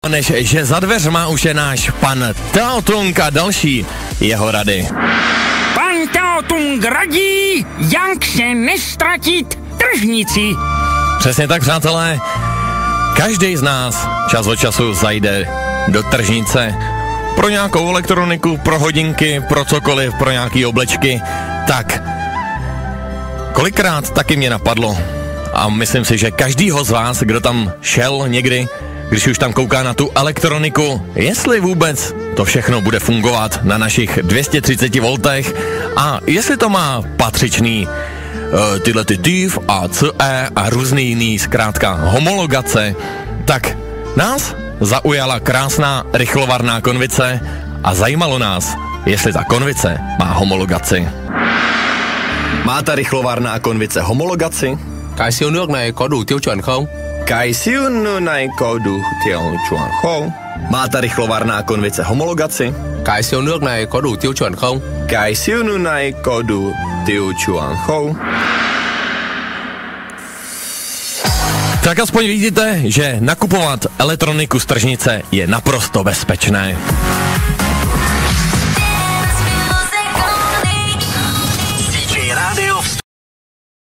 Než že za dveřma už je náš pan Teotung a další jeho rady. Pan Teotung radí, jak se nestratit tržnici. Přesně tak, přátelé. Každý z nás čas od času zajde do tržnice pro nějakou elektroniku, pro hodinky, pro cokoliv, pro nějaký oblečky. Tak, kolikrát taky mě napadlo a myslím si, že každýho z vás, kdo tam šel někdy, když už tam kouká na tu elektroniku, jestli vůbec to všechno bude fungovat na našich 230 voltech a jestli to má patřičný tyhle ty TIF a CE a různý jiný, zkrátka homologace, tak nás zaujala krásná rychlovarná konvice a zajímalo nás, jestli ta konvice má homologaci. Má ta rychlovarná konvice homologaci? Cái siêu nước này có đủ tiêu chuẩn không? Cái siêu nước này có đủ tiêu chuẩn không? Má ta rychlovarná konvice homologaci? Cái siêu nước này có đủ tiêu chuẩn không? Cái siêu nước này có đủ tiêu chuẩn không? Tak aspoň vidíte, že nakupovat elektroniku z tržnice je naprosto bezpečné.